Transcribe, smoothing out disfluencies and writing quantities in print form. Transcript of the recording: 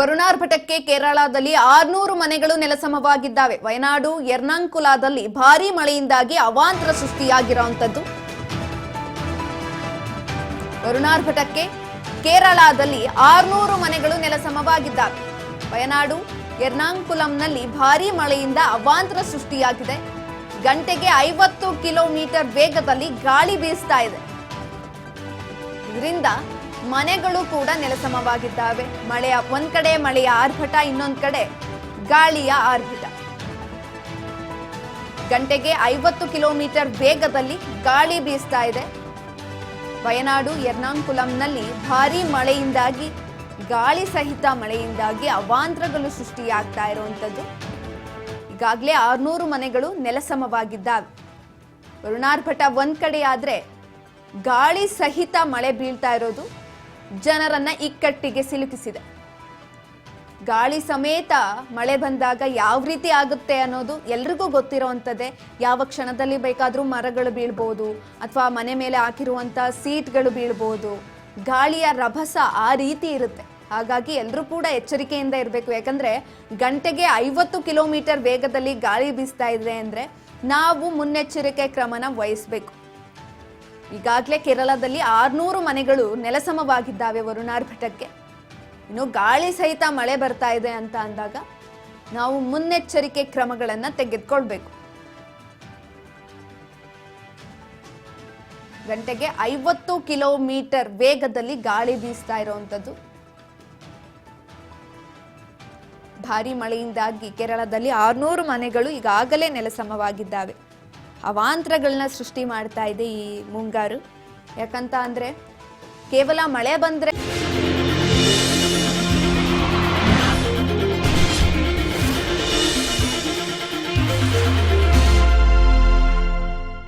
ವರುಣಾರ್ಭಟಕ್ಕೆ ಕೇರಳದಲ್ಲಿ 600 ಮನೆಗಳು ನೆಲಸಮವಾಗಿದ್ದಾವೆ. ವಯನಾಡು ಎರ್ನಾಕುಲದಲ್ಲಿ ಭಾರೀ ಮಳೆಯಿಂದಾಗಿ ಅವಾಂತರ ಸೃಷ್ಟಿಯಾಗಿರುವಂತದ್ದು. ವರುಣಾರ್ಭಟಕ್ಕೆ ಕೇರಳದಲ್ಲಿ 600 ಮನೆಗಳು ನೆಲಸಮವಾಗಿದ್ದಾವೆ. ವಯನಾಡು ಎರ್ನಾಕುಲಂನಲ್ಲಿ ಭಾರೀ ಮಳೆಯಿಂದ ಅವಾಂತರ ಸೃಷ್ಟಿಯಾಗಿದೆ. ಗಂಟೆಗೆ 50 ಕಿಲೋಮೀಟರ್ ವೇಗದಲ್ಲಿ ಗಾಳಿ ಬೀಸ್ತಾ ಇದೆ. ಇದರಿಂದ ಮನೆಗಳು ಕೂಡ ನೆಲಸಮವಾಗಿದ್ದಾವೆ. ಒಂದ್ ಕಡೆ ಮಳೆಯ ಆರ್ಭಟ, ಇನ್ನೊಂದ್ ಕಡೆ ಗಾಳಿಯ ಆರ್ಭಟ. ಗಂಟೆಗೆ 50 ಕಿಲೋಮೀಟರ್ ವೇಗದಲ್ಲಿ ಗಾಳಿ ಬೀಸ್ತಾ ಇದೆ. ವಯನಾಡು ಎರ್ನಾಕುಲಂನಲ್ಲಿ ಭಾರೀ ಮಳೆಯಿಂದಾಗಿ, ಗಾಳಿ ಸಹಿತ ಮಳೆಯಿಂದಾಗಿ ಅವಾಂತರಗಳು ಸೃಷ್ಟಿಯಾಗ್ತಾ ಇರುವಂತದ್ದು. ಈಗಾಗಲೇ 600 ಮನೆಗಳು ನೆಲಸಮವಾಗಿದ್ದಾವೆ. ವರುಣಾರ್ಭಟ ಒಂದ್ ಕಡೆ ಆದ್ರೆ ಗಾಳಿ ಸಹಿತ ಮಳೆ ಬೀಳ್ತಾ ಇರೋದು ಜನರನ್ನ ಇಕ್ಕಟ್ಟಿಗೆ ಸಿಲುಕಿಸಿದೆ. ಗಾಳಿ ಸಮೇತ ಮಳೆ ಬಂದಾಗ ಯಾವ ರೀತಿ ಆಗುತ್ತೆ ಅನ್ನೋದು ಎಲ್ರಿಗೂ ಗೊತ್ತಿರುವಂಥದ್ದೇ. ಯಾವ ಕ್ಷಣದಲ್ಲಿ ಬೇಕಾದರೂ ಮರಗಳು ಬೀಳ್ಬೋದು, ಅಥವಾ ಮನೆ ಮೇಲೆ ಹಾಕಿರುವಂಥ ಸೀಟ್ಗಳು ಬೀಳ್ಬೋದು. ಗಾಳಿಯ ರಭಸ ಆ ರೀತಿ ಇರುತ್ತೆ. ಹಾಗಾಗಿ ಎಲ್ಲರೂ ಕೂಡ ಎಚ್ಚರಿಕೆಯಿಂದ ಇರಬೇಕು. ಯಾಕಂದ್ರೆ ಗಂಟೆಗೆ 50 ಕಿಲೋಮೀಟರ್ ವೇಗದಲ್ಲಿ ಗಾಳಿ ಬೀಸ್ತಾ ಇದೆ ಅಂದ್ರೆ ನಾವು ಮುನ್ನೆಚ್ಚರಿಕೆ ಕ್ರಮನ ವಹಿಸಬೇಕು. ಈಗಾಗಲೇ ಕೇರಳದಲ್ಲಿ 600 ಮನೆಗಳು ನೆಲಸಮವಾಗಿದ್ದಾವೆ ವರುಣಾರ್ಭಟಕ್ಕೆ. ಇನ್ನು ಗಾಳಿ ಸಹಿತ ಮಳೆ ಬರ್ತಾ ಇದೆ ಅಂತ ಅಂದಾಗ ನಾವು ಮುನ್ನೆಚ್ಚರಿಕೆ ಕ್ರಮಗಳನ್ನ ತೆಗೆದುಕೊಳ್ಬೇಕು. ಗಂಟೆಗೆ 50 ಕಿಲೋಮೀಟರ್ ವೇಗದಲ್ಲಿ ಗಾಳಿ ಬೀಸ್ತಾ ಇರುವಂತದ್ದು. ಭಾರೀ ಮಳೆಯಿಂದಾಗಿ ಕೇರಳದಲ್ಲಿ 600 ಮನೆಗಳು ಈಗಾಗಲೇ ನೆಲಸಮವಾಗಿದ್ದಾವೆ. ಅವಾಂತರಗಳನ್ನ ಸೃಷ್ಟಿ ಮಾಡ್ತಾ ಇದೆ ಈ ಮುಂಗಾರು. ಯಾಕಂತ ಅಂದ್ರೆ ಕೇವಲ ಮಳೆ ಬಂದ್ರೆ